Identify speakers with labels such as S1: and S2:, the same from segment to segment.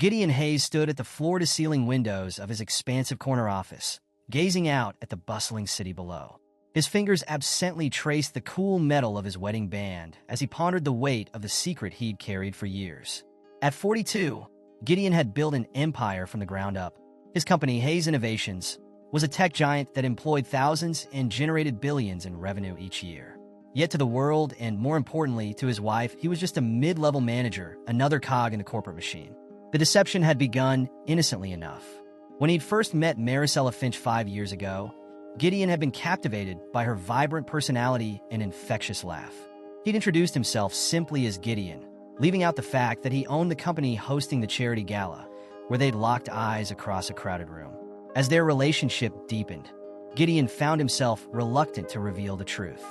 S1: Gideon Hayes stood at the floor-to-ceiling windows of his expansive corner office, gazing out at the bustling city below. His fingers absently traced the cool metal of his wedding band as he pondered the weight of the secret he'd carried for years. At 42, Gideon had built an empire from the ground up. His company, Hayes Innovations, was a tech giant that employed thousands and generated billions in revenue each year. Yet to the world, and more importantly to his wife, he was just a mid-level manager, another cog in the corporate machine. The deception had begun innocently enough. When he'd first met Maricela Finch 5 years ago, Gideon had been captivated by her vibrant personality and infectious laugh. He'd introduced himself simply as Gideon, leaving out the fact that he owned the company hosting the charity gala, where they'd locked eyes across a crowded room. As their relationship deepened, Gideon found himself reluctant to reveal the truth.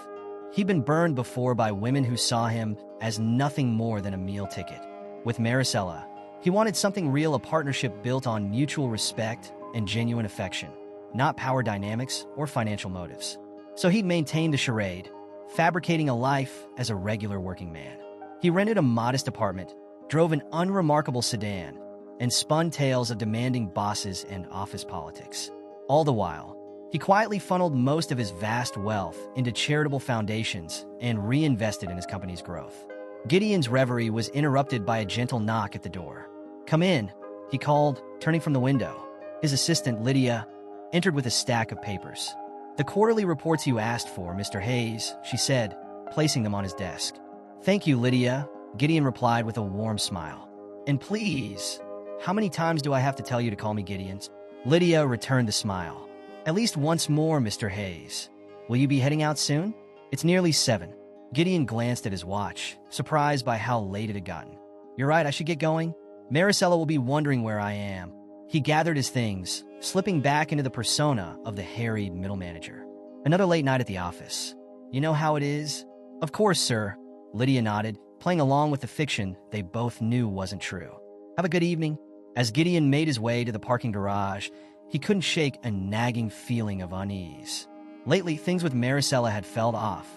S1: He'd been burned before by women who saw him as nothing more than a meal ticket. With Maricela, he wanted something real, a partnership built on mutual respect and genuine affection, not power dynamics or financial motives. So he'd maintained the charade, fabricating a life as a regular working man. He rented a modest apartment, drove an unremarkable sedan, and spun tales of demanding bosses and office politics. All the while, he quietly funneled most of his vast wealth into charitable foundations and reinvested in his company's growth. Gideon's reverie was interrupted by a gentle knock at the door. "Come in," he called, turning from the window. His assistant, Lydia, entered with a stack of papers. "The quarterly reports you asked for, Mr. Hayes," she said, placing them on his desk. "Thank you, Lydia," Gideon replied with a warm smile. "And please, how many times do I have to tell you to call me Gideon?" Lydia returned the smile. "At least once more, Mr. Hayes. Will you be heading out soon?" "It's nearly 7. Gideon glanced at his watch, surprised by how late it had gotten. "You're right, I should get going. Maricela will be wondering where I am." He gathered his things, slipping back into the persona of the harried middle manager. "Another late night at the office. You know how it is?" "Of course, sir," Lydia nodded, playing along with the fiction they both knew wasn't true. "Have a good evening." As Gideon made his way to the parking garage, he couldn't shake a nagging feeling of unease. Lately, things with Maricela had fell off.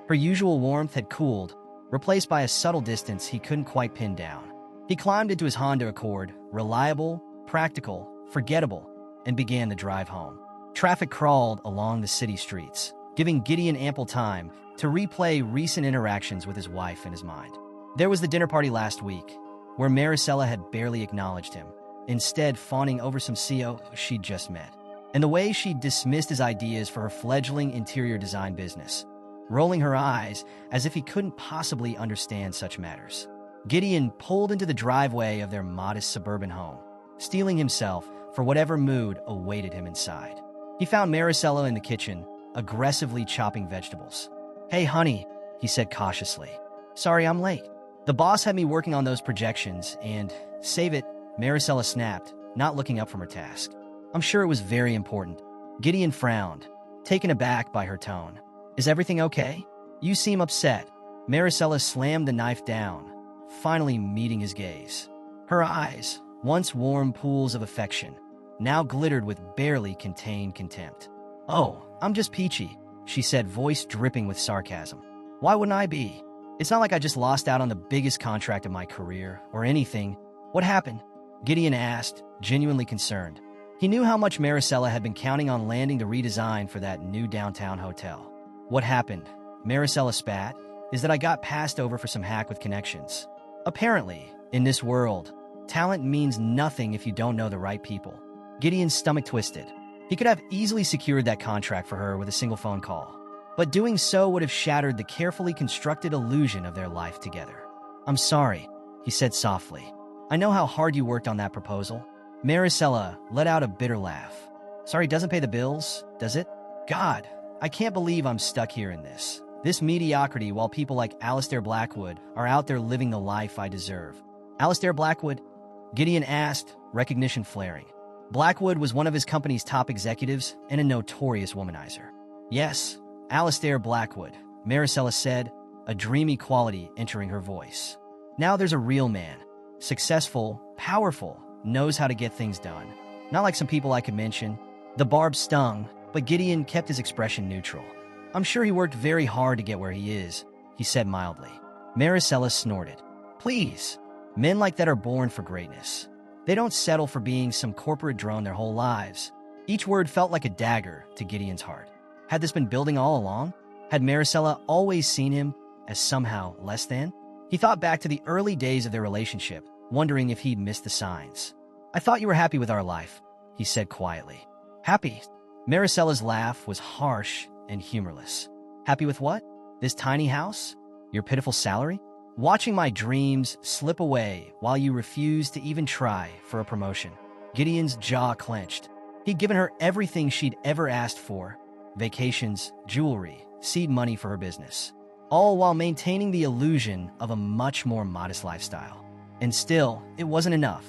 S1: Her usual warmth had cooled, replaced by a subtle distance he couldn't quite pin down. He climbed into his Honda Accord, reliable, practical, forgettable, and began the drive home. Traffic crawled along the city streets, giving Gideon ample time to replay recent interactions with his wife in his mind. There was the dinner party last week, where Maricela had barely acknowledged him, instead fawning over some CO she'd just met, and the way she dismissed his ideas for her fledgling interior design business, rolling her eyes as if he couldn't possibly understand such matters. Gideon pulled into the driveway of their modest suburban home, steeling himself for whatever mood awaited him inside. He found Maricela in the kitchen, aggressively chopping vegetables. "Hey, honey," he said cautiously. "Sorry I'm late. The boss had me working on those projections and—" "Save it," Maricela snapped, not looking up from her task. "I'm sure it was very important." Gideon frowned, taken aback by her tone. "Is everything okay? You seem upset." Maricela slammed the knife down, finally meeting his gaze. Her eyes, once warm pools of affection, now glittered with barely contained contempt. "Oh, I'm just peachy," she said, voice dripping with sarcasm. "Why wouldn't I be? It's not like I just lost out on the biggest contract of my career, or anything. What happened?" Gideon asked, genuinely concerned. He knew how much Maricela had been counting on landing the redesign for that new downtown hotel. "What happened," Maricela spat, "is that I got passed over for some hack with connections. Apparently, in this world, talent means nothing if you don't know the right people." Gideon's stomach twisted. He could have easily secured that contract for her with a single phone call, but doing so would have shattered the carefully constructed illusion of their life together. "I'm sorry," he said softly. "I know how hard you worked on that proposal." Maricela let out a bitter laugh. "Sorry doesn't pay the bills, does it? God, I can't believe I'm stuck here in this mediocrity while people like Alistair Blackwood are out there living the life I deserve." "Alistair Blackwood?" Gideon asked, recognition flaring. Blackwood was one of his company's top executives and a notorious womanizer. "Yes, Alistair Blackwood," Maricela said, a dreamy quality entering her voice. "Now there's a real man. Successful, powerful, knows how to get things done. Not like some people I could mention." The barb stung, but Gideon kept his expression neutral. "I'm sure he worked very hard to get where he is," he said mildly. Maricela snorted. "Please, men like that are born for greatness. They don't settle for being some corporate drone their whole lives. Each word felt like a dagger to Gideon's heart. Had this been building all along? Had Maricela always seen him as somehow less than? He thought back to the early days of their relationship, wondering if he'd missed the signs. "I thought you were happy with our life," he said quietly. "Happy?" Maricela's laugh was harsh and humorless. "Happy with what? This tiny house? Your pitiful salary? Watching my dreams slip away while you refuse to even try for a promotion." Gideon's jaw clenched. He'd given her everything she'd ever asked for: vacations, jewelry, seed money for her business, all while maintaining the illusion of a much more modest lifestyle. And still, it wasn't enough.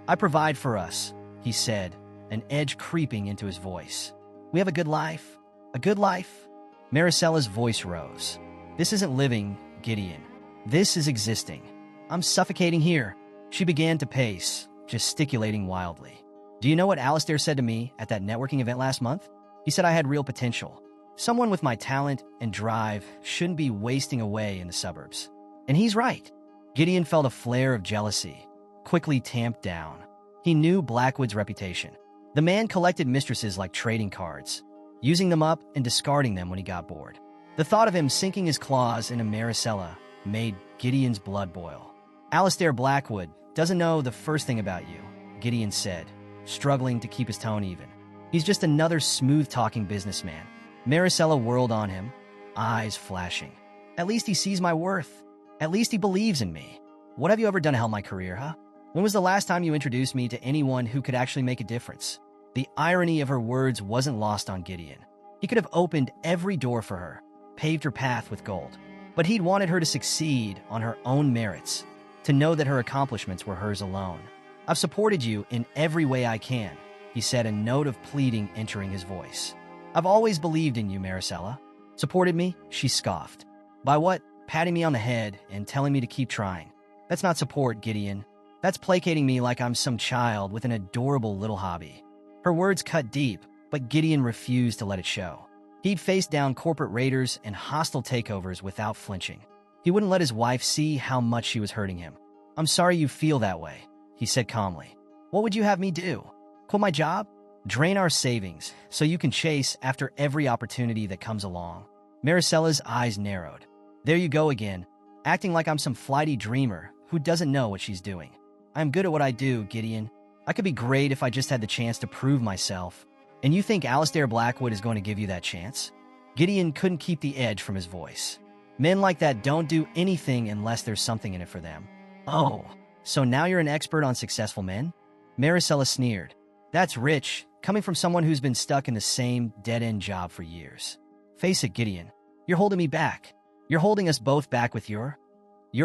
S1: "I provide for us," he said, an edge creeping into his voice. "We have a good life. A good life?" Maricela's voice rose. "This isn't living, Gideon. This is existing. I'm suffocating here." She began to pace, gesticulating wildly. "Do you know what Alistair said to me at that networking event last month? He said I had real potential. Someone with my talent and drive shouldn't be wasting away in the suburbs. And he's right." Gideon felt a flare of jealousy, quickly tamped down. He knew Blackwood's reputation. The man collected mistresses like trading cards, using them up and discarding them when he got bored. The thought of him sinking his claws into Maricela made Gideon's blood boil. "Alistair Blackwood doesn't know the first thing about you," Gideon said, struggling to keep his tone even. "He's just another smooth-talking businessman." Maricela whirled on him, eyes flashing. "At least he sees my worth. At least he believes in me. What have you ever done to help my career, huh? When was the last time you introduced me to anyone who could actually make a difference?" The irony of her words wasn't lost on Gideon. He could have opened every door for her, paved her path with gold. But he'd wanted her to succeed on her own merits, to know that her accomplishments were hers alone. "I've supported you in every way I can," he said, a note of pleading entering his voice. "I've always believed in you, Maricela." "Supported me?" she scoffed. "By what? Patting me on the head and telling me to keep trying. That's not support, Gideon. That's placating me like I'm some child with an adorable little hobby." Her words cut deep, but Gideon refused to let it show. He'd faced down corporate raiders and hostile takeovers without flinching. He wouldn't let his wife see how much she was hurting him. "I'm sorry you feel that way," he said calmly. "What would you have me do? Quit my job? Drain our savings so you can chase after every opportunity that comes along?" Maricela's eyes narrowed. "There you go again, acting like I'm some flighty dreamer who doesn't know what she's doing. I'm good at what I do, Gideon. I could be great if I just had the chance to prove myself. And you think Alistair Blackwood is going to give you that chance?" Gideon couldn't keep the edge from his voice. "Men like that don't do anything unless there's something in it for them." "Oh, so now you're an expert on successful men?" Maricela sneered. "That's rich, coming from someone who's been stuck in the same dead-end job for years. Face it, Gideon, you're holding me back. You're holding us both back with your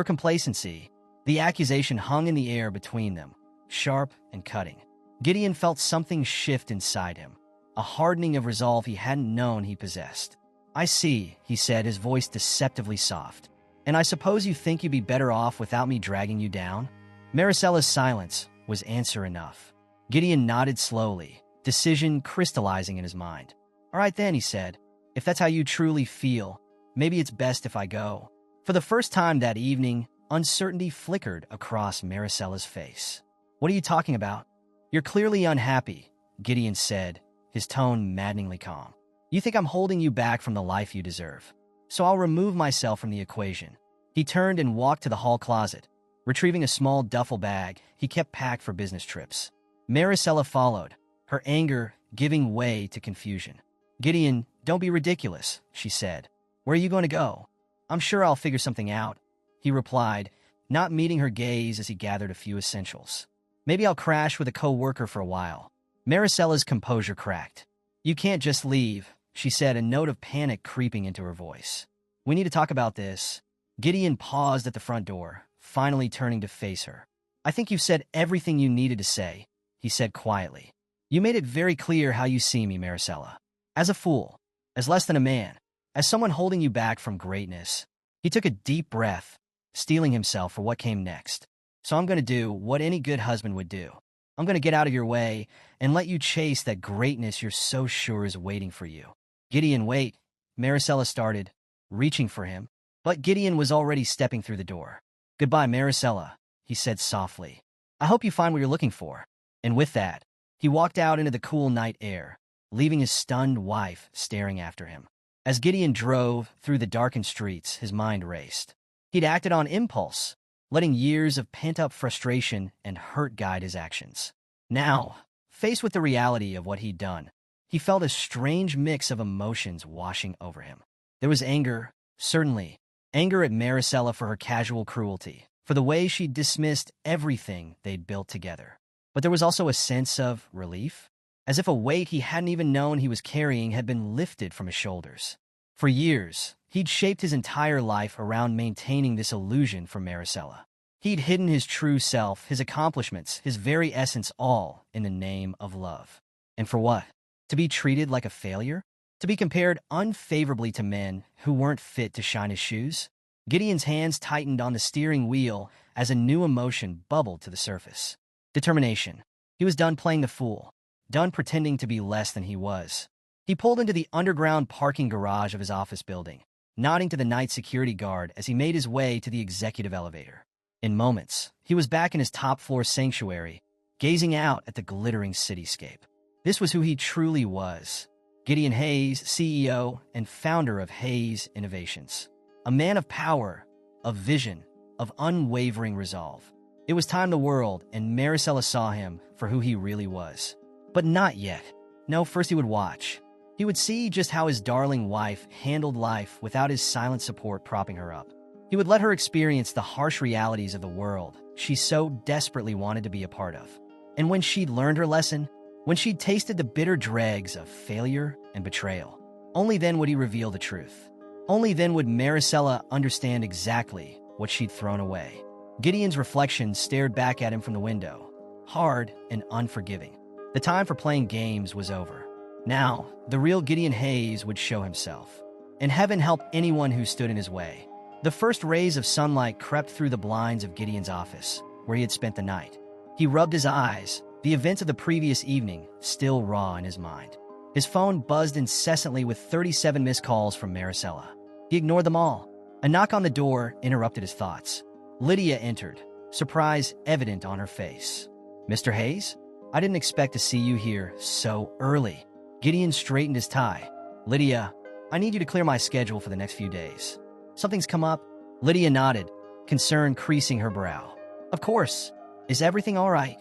S1: complacency." The accusation hung in the air between them, sharp and cutting. Gideon felt something shift inside him, a hardening of resolve he hadn't known he possessed. "I see," he said, his voice deceptively soft. "And I suppose you think you'd be better off without me dragging you down?" Maricela's silence was answer enough. Gideon nodded slowly, decision crystallizing in his mind. "All right then," he said. "If that's how you truly feel, maybe it's best if I go." For the first time that evening, uncertainty flickered across Maricela's face. "What are you talking about?" "You're clearly unhappy," Gideon said, his tone maddeningly calm. "You think I'm holding you back from the life you deserve. So I'll remove myself from the equation." He turned and walked to the hall closet, retrieving a small duffel bag he kept packed for business trips. Maricela followed, her anger giving way to confusion. "Gideon, don't be ridiculous," she said. "Where are you going to go?" "I'm sure I'll figure something out," he replied, not meeting her gaze as he gathered a few essentials. "Maybe I'll crash with a co-worker for a while." Maricela's composure cracked. "You can't just leave," she said, a note of panic creeping into her voice. "We need to talk about this." Gideon paused at the front door, finally turning to face her. "I think you've said everything you needed to say," he said quietly. "You made it very clear how you see me, Maricela. As a fool, as less than a man, as someone holding you back from greatness." He took a deep breath, steeling himself for what came next. "So I'm going to do what any good husband would do. I'm going to get out of your way and let you chase that greatness you're so sure is waiting for you." "Gideon, wait," Maricela started, reaching for him, but Gideon was already stepping through the door. "Goodbye, Maricela," he said softly. I hope you find what you're looking for." And with that, he walked out into the cool night air, leaving his stunned wife staring after him. As Gideon drove through the darkened streets, his mind raced. He'd acted on impulse, letting years of pent-up frustration and hurt guide his actions. Now, faced with the reality of what he'd done, he felt a strange mix of emotions washing over him. There was anger, certainly. Anger at Maricela for her casual cruelty, for the way she'd dismissed everything they'd built together. But there was also a sense of relief, as if a weight he hadn't even known he was carrying had been lifted from his shoulders. For years, he'd shaped his entire life around maintaining this illusion for Maricela. He'd hidden his true self, his accomplishments, his very essence, all in the name of love. And for what? To be treated like a failure? To be compared unfavorably to men who weren't fit to shine his shoes? Gideon's hands tightened on the steering wheel as a new emotion bubbled to the surface. Determination. He was done playing the fool, done pretending to be less than he was. He pulled into the underground parking garage of his office building, nodding to the night security guard as he made his way to the executive elevator. In moments, he was back in his top-floor sanctuary, gazing out at the glittering cityscape. This was who he truly was. Gideon Hayes, CEO and founder of Hayes Innovations. A man of power, of vision, of unwavering resolve. It was time the world and Maricela saw him for who he really was. But not yet. No, first he would watch. He would see just how his darling wife handled life without his silent support propping her up. He would let her experience the harsh realities of the world she so desperately wanted to be a part of. And when she'd learned her lesson, when she'd tasted the bitter dregs of failure and betrayal, only then would he reveal the truth. Only then would Maricela understand exactly what she'd thrown away. Gideon's reflection stared back at him from the window, hard and unforgiving. The time for playing games was over. Now, the real Gideon Hayes would show himself. And heaven help anyone who stood in his way. The first rays of sunlight crept through the blinds of Gideon's office, where he had spent the night. He rubbed his eyes, the events of the previous evening still raw in his mind. His phone buzzed incessantly with 37 missed calls from Maricela. He ignored them all. A knock on the door interrupted his thoughts. Lydia entered, surprise evident on her face. "Mr. Hayes? I didn't expect to see you here so early." Gideon straightened his tie. "Lydia, I need you to clear my schedule for the next few days. Something's come up?" Lydia nodded, concern creasing her brow. "Of course. Is everything all right?"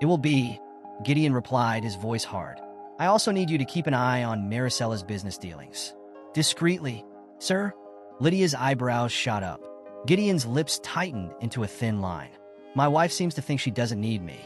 S1: "It will be," Gideon replied, his voice hard. "I also need you to keep an eye on Maricela's business dealings." "Discreetly, sir?" Lydia's eyebrows shot up. Gideon's lips tightened into a thin line. "My wife seems to think she doesn't need me.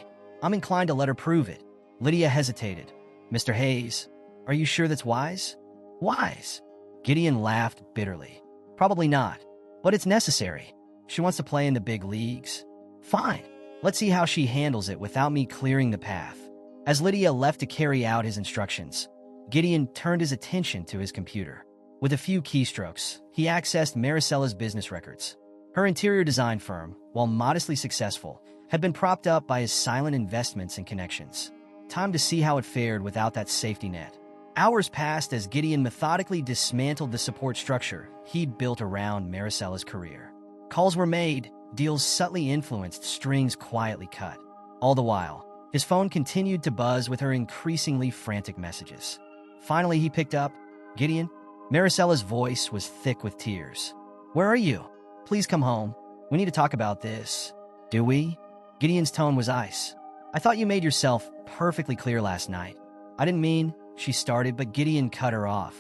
S1: I'm inclined to let her prove it." Lydia hesitated. "Mr. Hayes, are you sure that's wise?" "Wise?" Gideon laughed bitterly. "Probably not, but it's necessary. She wants to play in the big leagues. Fine. Let's see how she handles it without me clearing the path." As Lydia left to carry out his instructions, Gideon turned his attention to his computer. With a few keystrokes, he accessed Maricela's business records. Her interior design firm, while modestly successful, had been propped up by his silent investments and connections. Time to see how it fared without that safety net. Hours passed as Gideon methodically dismantled the support structure he'd built around Maricela's career. Calls were made, deals subtly influenced, strings quietly cut. All the while, his phone continued to buzz with her increasingly frantic messages. Finally, he picked up. "Gideon?" Maricela's voice was thick with tears. "Where are you? Please come home. We need to talk about this." "Do we?" Gideon's tone was ice. "I thought you made yourself perfectly clear last night." "I didn't mean," she started, but Gideon cut her off.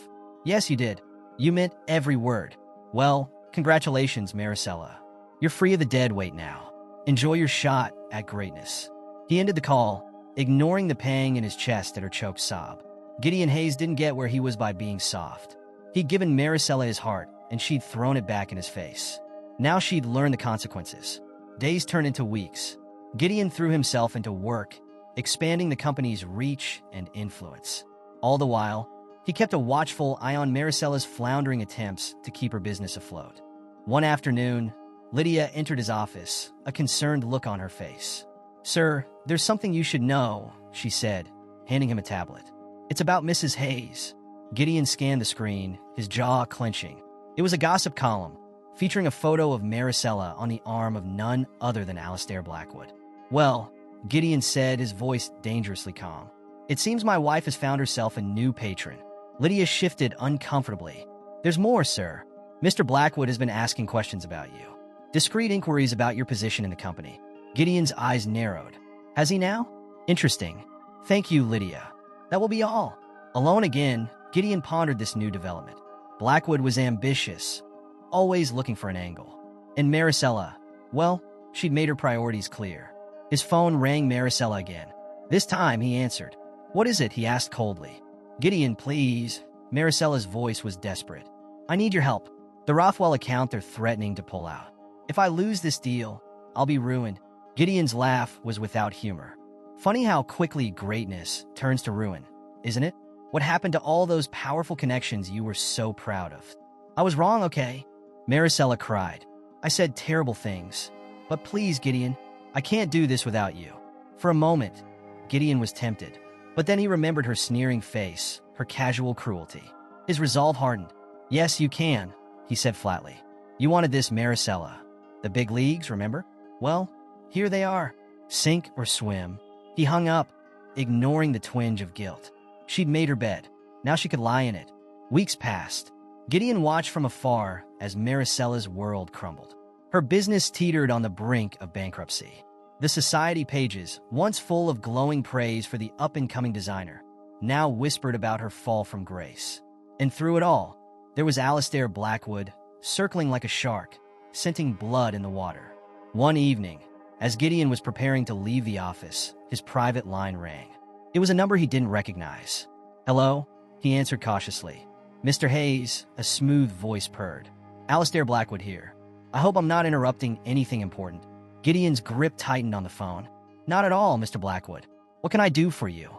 S1: "Yes, you did. You meant every word." "Well, congratulations, Maricela. You're free of the dead weight now. Enjoy your shot at greatness." He ended the call, ignoring the pang in his chest at her choked sob. Gideon Hayes didn't get where he was by being soft. He'd given Maricela his heart, and she'd thrown it back in his face. Now she'd learned the consequences. Days turned into weeks. Gideon threw himself into work, expanding the company's reach and influence. All the while, he kept a watchful eye on Maricela's floundering attempts to keep her business afloat. One afternoon, Lydia entered his office, a concerned look on her face. "Sir, there's something you should know," she said, handing him a tablet. "It's about Mrs. Hayes." Gideon scanned the screen, his jaw clenching. It was a gossip column, featuring a photo of Maricela on the arm of none other than Alistair Blackwood. "Well, Gideon said, his voice dangerously calm. It seems my wife has found herself a new patron. Lydia shifted uncomfortably. There's more, sir. Mr. Blackwood has been asking questions about you. Discreet inquiries about your position in the company. Gideon's eyes narrowed. Has he now? Interesting. Thank you, Lydia. That will be all. Alone again, Gideon pondered this new development. Blackwood was ambitious, always looking for an angle. And Maricela, well, she'd made her priorities clear. His phone rang. Maricela again. This time he answered. What is it? He asked coldly. Gideon, please. Maricela's voice was desperate. I need your help. The Rothwell account they're threatening to pull out. If I lose this deal, I'll be ruined. Gideon's laugh was without humor. Funny how quickly greatness turns to ruin, isn't it? What happened to all those powerful connections you were so proud of? I was wrong, okay? Maricela cried. I said terrible things. But please, Gideon, I can't do this without you. For a moment, Gideon was tempted. But then he remembered her sneering face, her casual cruelty. His resolve hardened. Yes, you can, he said flatly. You wanted this, Maricela. The big leagues, remember? Well, here they are. Sink or swim. He hung up, ignoring the twinge of guilt. She'd made her bed. Now she could lie in it. Weeks passed. Gideon watched from afar as Maricela's world crumbled. Her business teetered on the brink of bankruptcy. The society pages, once full of glowing praise for the up-and-coming designer, now whispered about her fall from grace. And through it all, there was Alistair Blackwood, circling like a shark, scenting blood in the water. One evening, as Gideon was preparing to leave the office, his private line rang. It was a number he didn't recognize. Hello? He answered cautiously. Mr. Hayes, a smooth voice purred. Alistair Blackwood here. I hope I'm not interrupting anything important. Gideon's grip tightened on the phone. Not at all, Mr. Blackwood. What can I do for you?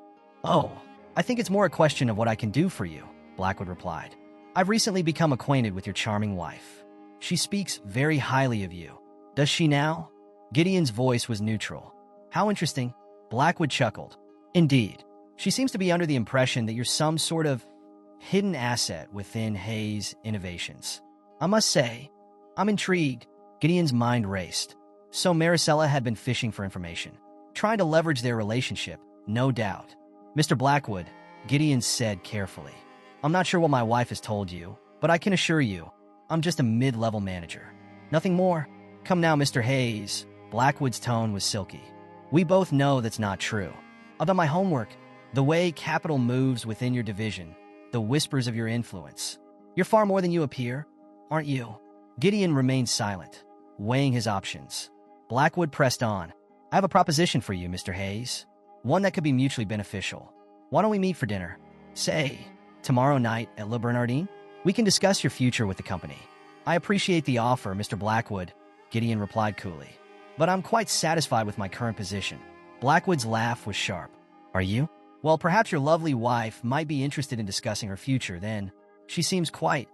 S1: Oh, I think it's more a question of what I can do for you, Blackwood replied. I've recently become acquainted with your charming wife. She speaks very highly of you. Does she now? Gideon's voice was neutral. How interesting. Blackwood chuckled. Indeed. She seems to be under the impression that you're some sort of hidden asset within Hayes Innovations. I must say, I'm intrigued. Gideon's mind raced. So Maricela had been fishing for information, trying to leverage their relationship, no doubt. Mr. Blackwood, Gideon said carefully. I'm not sure what my wife has told you, but I can assure you, I'm just a mid-level manager. Nothing more. Come now, Mr. Hayes. Blackwood's tone was silky. We both know that's not true. I've done my homework. The way capital moves within your division, the whispers of your influence. You're far more than you appear, aren't you? Gideon remained silent, weighing his options. Blackwood pressed on. I have a proposition for you, Mr. Hayes. One that could be mutually beneficial. Why don't we meet for dinner? Say, tomorrow night at Le Bernardin? We can discuss your future with the company. I appreciate the offer, Mr. Blackwood, Gideon replied coolly. But I'm quite satisfied with my current position. Blackwood's laugh was sharp. Are you? Well, perhaps your lovely wife might be interested in discussing her future then. She seems quite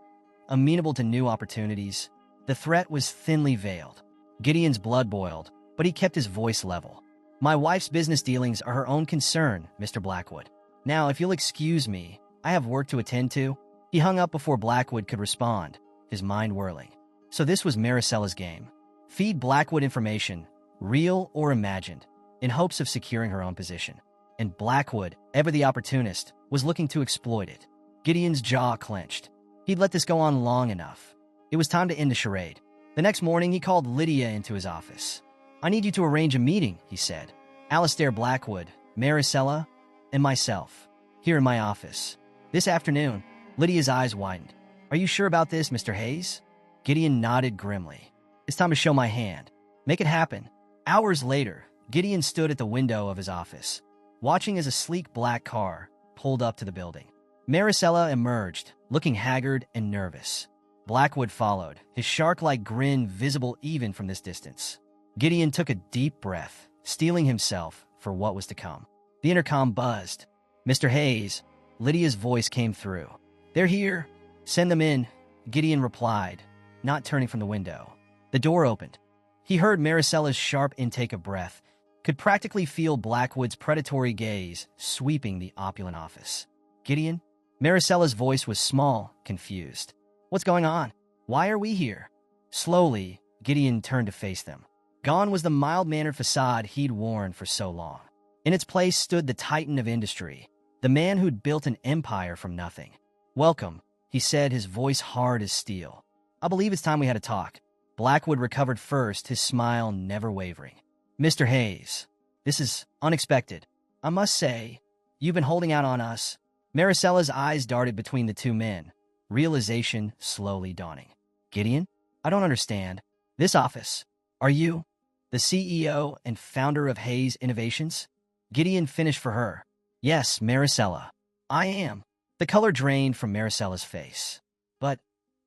S1: amenable to new opportunities. The threat was thinly veiled. Gideon's blood boiled, but he kept his voice level. My wife's business dealings are her own concern, Mr. Blackwood. Now, if you'll excuse me, I have work to attend to. He hung up before Blackwood could respond, his mind whirling. So this was Maricela's game. Feed Blackwood information, real or imagined, in hopes of securing her own position. And Blackwood, ever the opportunist, was looking to exploit it. Gideon's jaw clenched. He'd let this go on long enough. It was time to end the charade. The next morning, he called Lydia into his office. I need you to arrange a meeting, he said. Alistair Blackwood, Maricela, and myself, here in my office. This afternoon. Lydia's eyes widened. Are you sure about this, Mr. Hayes? Gideon nodded grimly. It's time to show my hand. Make it happen. Hours later, Gideon stood at the window of his office, watching as a sleek black car pulled up to the building. Maricela emerged, looking haggard and nervous. Blackwood followed, his shark-like grin visible even from this distance. Gideon took a deep breath, steeling himself for what was to come. The intercom buzzed. Mr. Hayes, Lydia's voice came through. They're here. Send them in, Gideon replied, not turning from the window. The door opened. He heard Maricela's sharp intake of breath, could practically feel Blackwood's predatory gaze sweeping the opulent office. Gideon? Maricela's voice was small, confused. What's going on? Why are we here? Slowly, Gideon turned to face them. Gone was the mild-mannered facade he'd worn for so long. In its place stood the titan of industry, the man who'd built an empire from nothing. "Welcome," he said, his voice hard as steel. "I believe it's time we had a talk." Blackwood recovered first, his smile never wavering. "Mr. Hayes, this is unexpected. I must say, you've been holding out on us." Maricella's eyes darted between the two men, realization slowly dawning. "Gideon? I don't understand. This office. Are you the CEO and founder of Hayes Innovations?" Gideon finished for her. "Yes, Maricela. I am." The color drained from Maricella's face. "But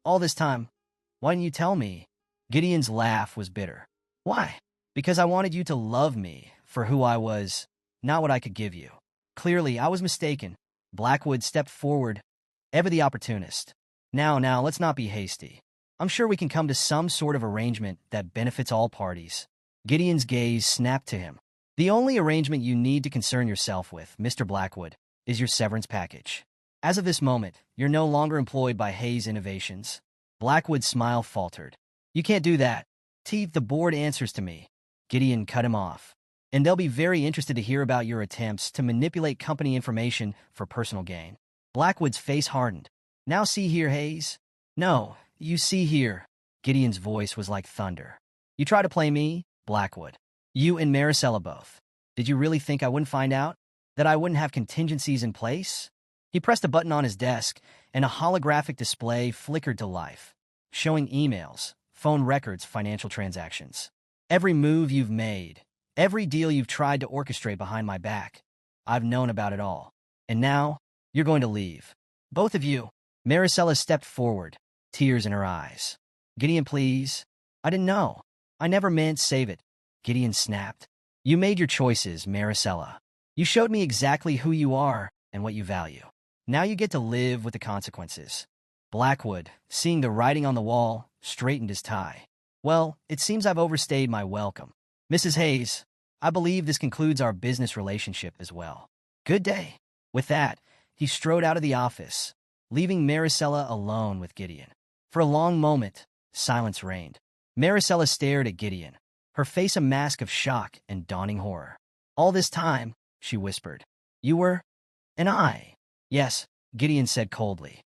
S1: all this time, why didn't you tell me?" Gideon's laugh was bitter. "Why? Because I wanted you to love me for who I was, not what I could give you. Clearly, I was mistaken." Blackwood stepped forward, ever the opportunist. Now, let's not be hasty. I'm sure we can come to some sort of arrangement that benefits all parties." Gideon's gaze snapped to him. "The only arrangement you need to concern yourself with, Mr. Blackwood, is your severance package. As of this moment, you're no longer employed by Hayes Innovations." Blackwood's smile faltered. "You can't do that. The board answers to me." Gideon cut him off. "And they'll be very interested to hear about your attempts to manipulate company information for personal gain." Blackwood's face hardened. "Now see here, Hayes." "No, you see here." Gideon's voice was like thunder. "You try to play me, Blackwood. You and Maricela both. Did you really think I wouldn't find out? That I wouldn't have contingencies in place?" He pressed a button on his desk, and a holographic display flickered to life, showing emails, phone records, financial transactions. "Every move you've made, every deal you've tried to orchestrate behind my back, I've known about it all. And now, you're going to leave. Both of you." Maricela stepped forward, tears in her eyes. "Gideon, please. I didn't know. I never meant save it." Gideon snapped. "You made your choices, Maricela. You showed me exactly who you are and what you value. Now you get to live with the consequences." Blackwood, seeing the writing on the wall, straightened his tie. "Well, it seems I've overstayed my welcome. Mrs. Hayes, I believe this concludes our business relationship as well. Good day." With that, he strode out of the office, leaving Maricela alone with Gideon. For a long moment, silence reigned. Maricela stared at Gideon, her face a mask of shock and dawning horror. "All this time," she whispered, "you were an I." "Yes," Gideon said coldly.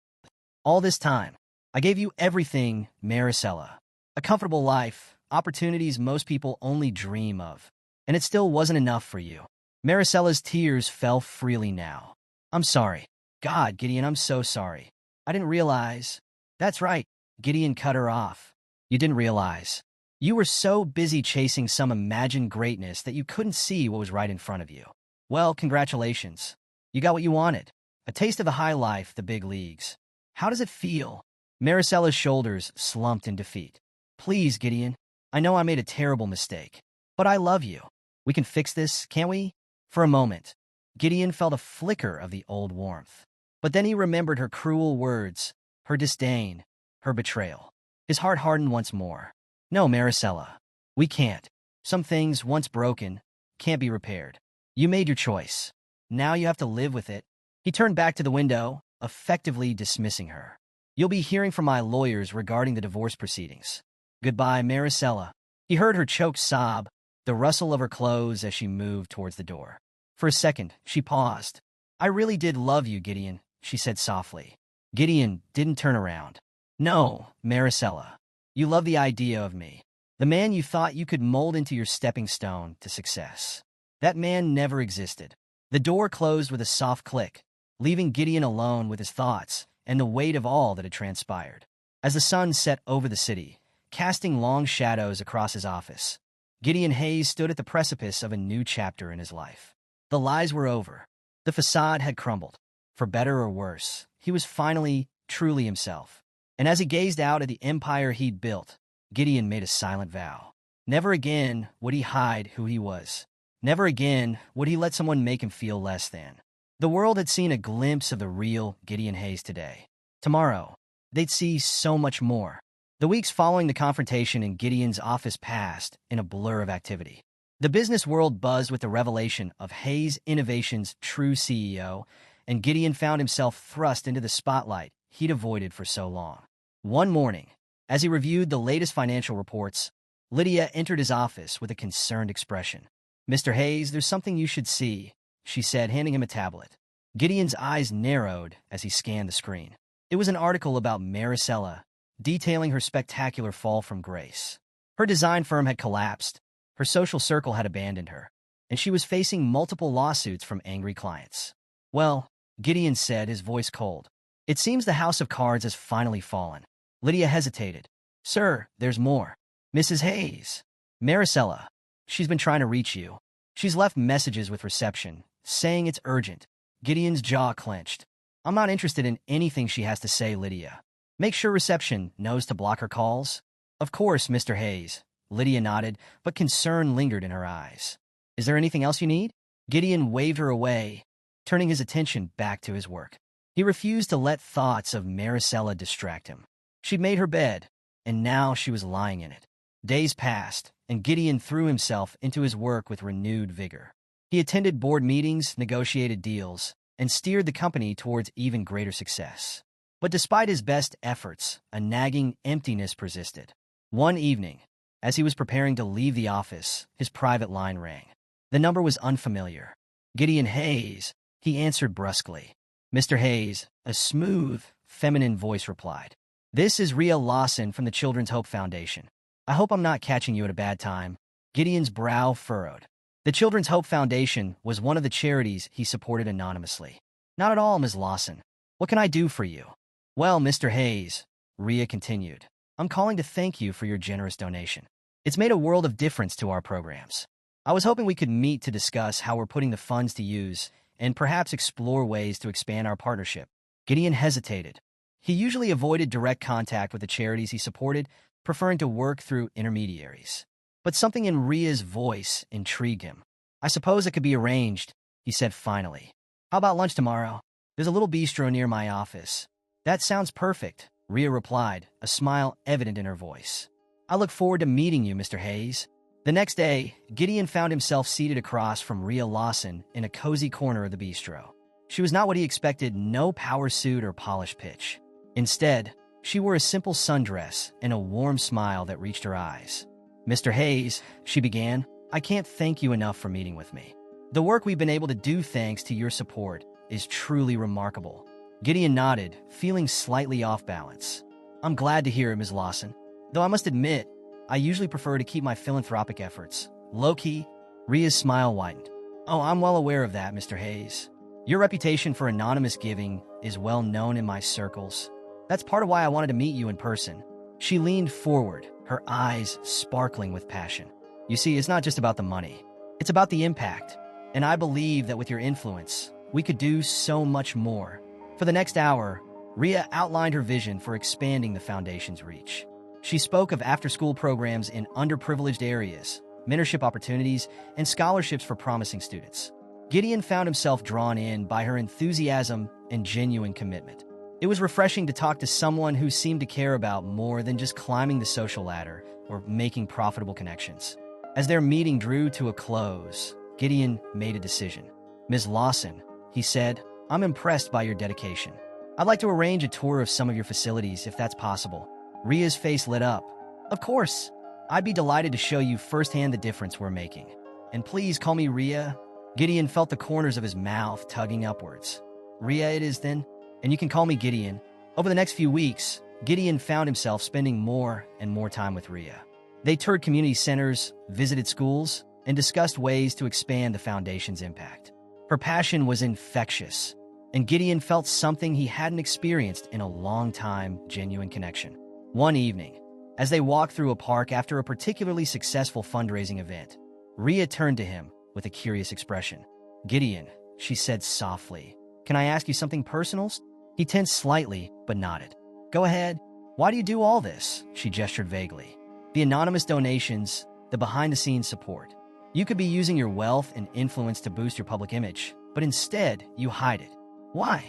S1: "All this time, I gave you everything, Maricela. A comfortable life, opportunities most people only dream of. And it still wasn't enough for you." Maricela's tears fell freely now. "I'm sorry. God, Gideon, I'm so sorry. I didn't realize." "That's right," Gideon cut her off. "You didn't realize. You were so busy chasing some imagined greatness that you couldn't see what was right in front of you. Well, congratulations. You got what you wanted. A taste of the high life, the big leagues. How does it feel?" Maricela's shoulders slumped in defeat. "Please, Gideon. I know I made a terrible mistake. But I love you. We can fix this, can't we?" For a moment, Gideon felt a flicker of the old warmth. But then he remembered her cruel words, her disdain, her betrayal. His heart hardened once more. "No, Maricela. We can't. Some things, once broken, can't be repaired. You made your choice. Now you have to live with it." He turned back to the window, effectively dismissing her. "You'll be hearing from my lawyers regarding the divorce proceedings. Goodbye, Maricela." He heard her choked sob, the rustle of her clothes as she moved towards the door. For a second, she paused. "I really did love you, Gideon," she said softly. Gideon didn't turn around. "No, Maricela. You love the idea of me. The man you thought you could mold into your stepping stone to success. That man never existed." The door closed with a soft click, leaving Gideon alone with his thoughts and the weight of all that had transpired. As the sun set over the city, casting long shadows across his office, Gideon Hayes stood at the precipice of a new chapter in his life. The lies were over. The facade had crumbled. For better or worse, he was finally, truly himself. And as he gazed out at the empire he'd built, Gideon made a silent vow. Never again would he hide who he was. Never again would he let someone make him feel less than. The world had seen a glimpse of the real Gideon Hayes today. Tomorrow, they'd see so much more. The weeks following the confrontation in Gideon's office passed in a blur of activity. The business world buzzed with the revelation of Hayes Innovations' true CEO, and Gideon found himself thrust into the spotlight he'd avoided for so long. One morning, as he reviewed the latest financial reports, Lydia entered his office with a concerned expression. "Mr. Hayes, there's something you should see," she said, handing him a tablet. Gideon's eyes narrowed as he scanned the screen. It was an article about Maricela, detailing her spectacular fall from grace. Her design firm had collapsed, her social circle had abandoned her, and she was facing multiple lawsuits from angry clients. "Well," Gideon said, his voice cold, "it seems the house of cards has finally fallen." Lydia hesitated. "Sir, there's more. Mrs. Hayes. Maricela. She's been trying to reach you. She's left messages with reception, saying it's urgent." Gideon's jaw clenched. "I'm not interested in anything she has to say, Lydia. Make sure reception knows to block her calls." "Of course, Mr. Hayes." Lydia nodded, but concern lingered in her eyes. "Is there anything else you need?" Gideon waved her away, turning his attention back to his work. He refused to let thoughts of Maricela distract him. She'd made her bed, and now she was lying in it. Days passed, and Gideon threw himself into his work with renewed vigor. He attended board meetings, negotiated deals, and steered the company towards even greater success. But despite his best efforts, a nagging emptiness persisted. One evening, as he was preparing to leave the office, his private line rang. The number was unfamiliar. "Gideon Hayes," he answered brusquely. "Mr. Hayes," a smooth, feminine voice replied. "This is Rhea Lawson from the Children's Hope Foundation. I hope I'm not catching you at a bad time." Gideon's brow furrowed. The Children's Hope Foundation was one of the charities he supported anonymously. "Not at all, Ms. Lawson. What can I do for you?" "Well, Mr. Hayes," Rhea continued, "I'm calling to thank you for your generous donation. It's made a world of difference to our programs. I was hoping we could meet to discuss how we're putting the funds to use and perhaps explore ways to expand our partnership." Gideon hesitated. He usually avoided direct contact with the charities he supported, preferring to work through intermediaries. But something in Rhea's voice intrigued him. "I suppose it could be arranged," he said finally. "How about lunch tomorrow? There's a little bistro near my office." "That sounds perfect," Rhea replied, a smile evident in her voice. "I look forward to meeting you, Mr. Hayes." The next day, Gideon found himself seated across from Rhea Lawson in a cozy corner of the bistro. She was not what he expected, no power suit or polished pitch. Instead, she wore a simple sundress and a warm smile that reached her eyes. "Mr. Hayes," she began, "I can't thank you enough for meeting with me. The work we've been able to do thanks to your support is truly remarkable." Gideon nodded, feeling slightly off balance. "I'm glad to hear it, Ms. Lawson. Though I must admit, I usually prefer to keep my philanthropic efforts low-key." Rhea's smile widened. "Oh, I'm well aware of that, Mr. Hayes. Your reputation for anonymous giving is well known in my circles. That's part of why I wanted to meet you in person." She leaned forward, her eyes sparkling with passion. "You see, it's not just about the money. It's about the impact. And I believe that with your influence, we could do so much more." For the next hour, Rhea outlined her vision for expanding the foundation's reach. She spoke of after-school programs in underprivileged areas, mentorship opportunities, and scholarships for promising students. Gideon found himself drawn in by her enthusiasm and genuine commitment. It was refreshing to talk to someone who seemed to care about more than just climbing the social ladder or making profitable connections. As their meeting drew to a close, Gideon made a decision. "Ms. Lawson," he said, "I'm impressed by your dedication. I'd like to arrange a tour of some of your facilities if that's possible." Rhea's face lit up. "Of course. I'd be delighted to show you firsthand the difference we're making. And please call me Rhea." Gideon felt the corners of his mouth tugging upwards. "Rhea it is then, and you can call me Gideon." Over the next few weeks, Gideon found himself spending more and more time with Rhea. They toured community centers, visited schools, and discussed ways to expand the foundation's impact. Her passion was infectious, and Gideon felt something he hadn't experienced in a long time: genuine connection. One evening, as they walked through a park after a particularly successful fundraising event, Rhea turned to him with a curious expression. "Gideon," she said softly, "can I ask you something personal?" He tensed slightly, but nodded. "Go ahead. Why do you do all this?" She gestured vaguely. "The anonymous donations, the behind-the-scenes support. You could be using your wealth and influence to boost your public image, but instead, you hide it. Why?"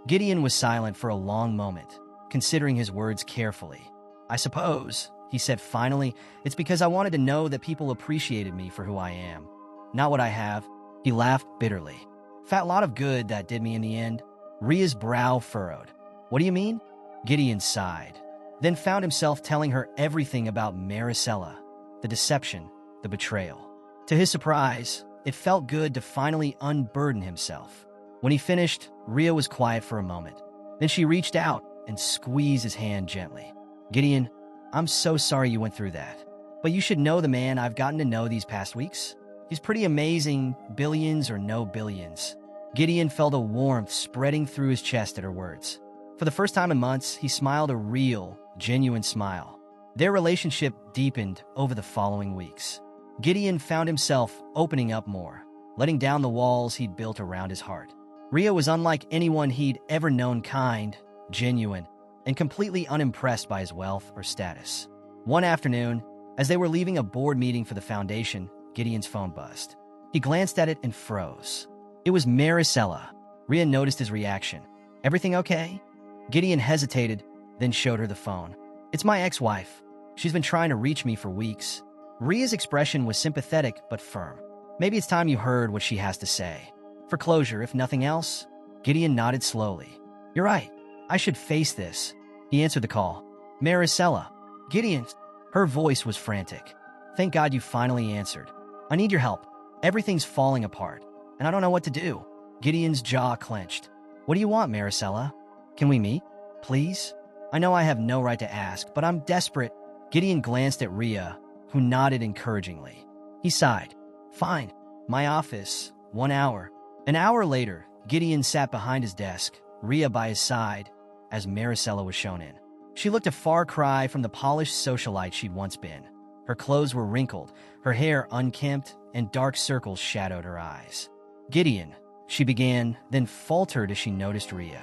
S1: Gideon was silent for a long moment, considering his words carefully. "I suppose," he said finally, "it's because I wanted to know that people appreciated me for who I am, not what I have." He laughed bitterly. "Fat lot of good that did me in the end." Rhea's brow furrowed. "What do you mean?" Gideon sighed, then found himself telling her everything about Maricela, the deception, the betrayal. To his surprise, it felt good to finally unburden himself. When he finished, Rhea was quiet for a moment. Then she reached out and squeezed his hand gently. Gideon, I'm so sorry you went through that. But you should know the man I've gotten to know these past weeks. He's pretty amazing, billions or no billions. Gideon felt a warmth spreading through his chest at her words. For the first time in months, he smiled a real, genuine smile. Their relationship deepened over the following weeks. Gideon found himself opening up more, letting down the walls he'd built around his heart. Rhea was unlike anyone he'd ever known, kind, genuine, and completely unimpressed by his wealth or status. One afternoon, as they were leaving a board meeting for the foundation, Gideon's phone buzzed. He glanced at it and froze. It was Maricela. Rhea noticed his reaction. Everything okay? Gideon hesitated, then showed her the phone. It's my ex-wife. She's been trying to reach me for weeks. Rhea's expression was sympathetic but firm. Maybe it's time you heard what she has to say. For closure, if nothing else. Gideon nodded slowly. You're right. I should face this. He answered the call. Maricela. Gideon. Her voice was frantic. Thank God you finally answered. I need your help. Everything's falling apart, and I don't know what to do. Gideon's jaw clenched. What do you want, Maricela? Can we meet? Please? I know I have no right to ask, but I'm desperate. Gideon glanced at Rhea, who nodded encouragingly. He sighed. Fine. My office. 1 hour. An hour later, Gideon sat behind his desk, Rhea by his side, as Maricela was shown in. She looked a far cry from the polished socialite she'd once been. Her clothes were wrinkled, her hair unkempt, and dark circles shadowed her eyes. Gideon, she began, then faltered as she noticed Rhea.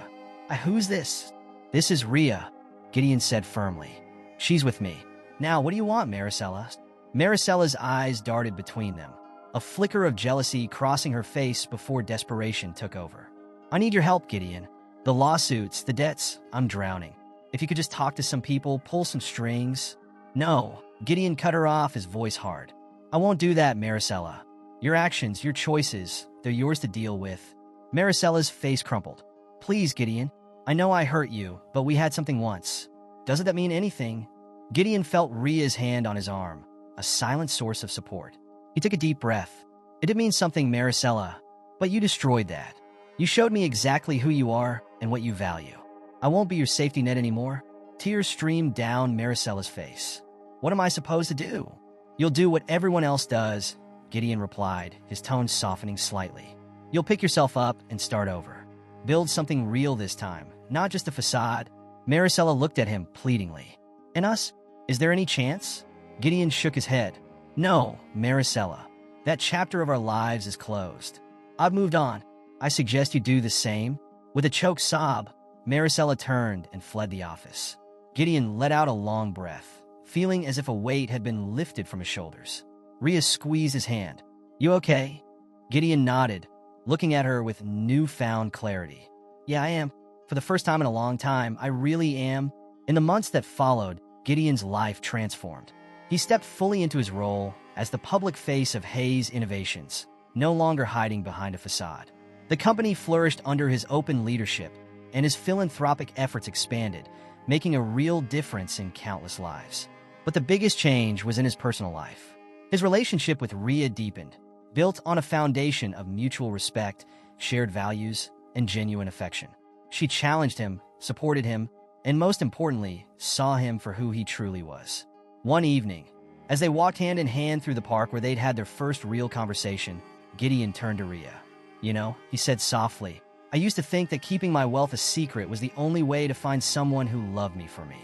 S1: Who's this? This is Rhea, Gideon said firmly. She's with me. Now, what do you want, Maricela? Maricela's eyes darted between them, a flicker of jealousy crossing her face before desperation took over. I need your help, Gideon. The lawsuits, the debts, I'm drowning. If you could just talk to some people, pull some strings. No, Gideon cut her off, his voice hard. I won't do that, Maricela. Your actions, your choices, they're yours to deal with. Maricela's face crumpled. Please, Gideon. I know I hurt you, but we had something once. Doesn't that mean anything? Gideon felt Rhea's hand on his arm, a silent source of support. He took a deep breath. It did mean something, Maricela, but you destroyed that. You showed me exactly who you are and what you value. I won't be your safety net anymore. Tears streamed down Maricela's face. What am I supposed to do? You'll do what everyone else does, Gideon replied, his tone softening slightly. You'll pick yourself up and start over. Build something real this time, not just a facade. Maricela looked at him pleadingly. And us? Is there any chance? Gideon shook his head. No, Maricela. That chapter of our lives is closed. I've moved on. I suggest you do the same. With a choked sob, Maricela turned and fled the office. Gideon let out a long breath, feeling as if a weight had been lifted from his shoulders. Rhea squeezed his hand. You okay? Gideon nodded, looking at her with newfound clarity. Yeah, I am. For the first time in a long time, I really am. In the months that followed, Gideon's life transformed. He stepped fully into his role as the public face of Hayes Innovations, no longer hiding behind a facade. The company flourished under his open leadership, and his philanthropic efforts expanded, making a real difference in countless lives. But the biggest change was in his personal life. His relationship with Rhea deepened, built on a foundation of mutual respect, shared values, and genuine affection. She challenged him, supported him, and most importantly, saw him for who he truly was. One evening, as they walked hand in hand through the park where they'd had their first real conversation, Gideon turned to Rhea. You know, he said softly, I used to think that keeping my wealth a secret was the only way to find someone who loved me for me.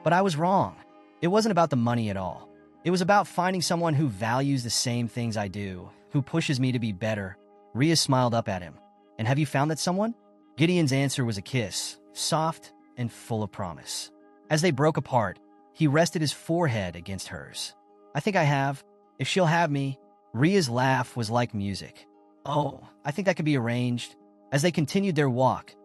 S1: But I was wrong. It wasn't about the money at all. It was about finding someone who values the same things I do, who pushes me to be better. Rhea smiled up at him. And have you found that someone? Gideon's answer was a kiss, soft and full of promise. As they broke apart, he rested his forehead against hers. I think I have. If she'll have me. Rhea's laugh was like music. Oh, I think that could be arranged. As they continued their walk,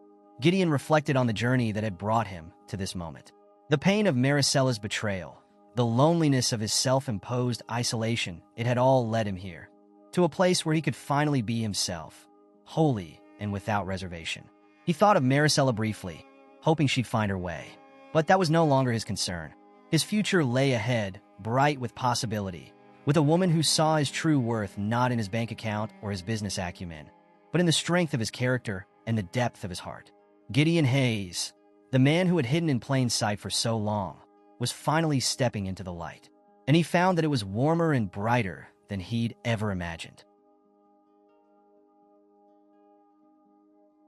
S1: Gideon reflected on the journey that had brought him to this moment. The pain of Maricela's betrayal, the loneliness of his self-imposed isolation, it had all led him here, to a place where he could finally be himself, wholly and without reservation. He thought of Maricela briefly, hoping she'd find her way. But that was no longer his concern. His future lay ahead, bright with possibility, with a woman who saw his true worth not in his bank account or his business acumen, but in the strength of his character and the depth of his heart. Gideon Hayes, the man who had hidden in plain sight for so long, was finally stepping into the light, and he found that it was warmer and brighter than he'd ever imagined.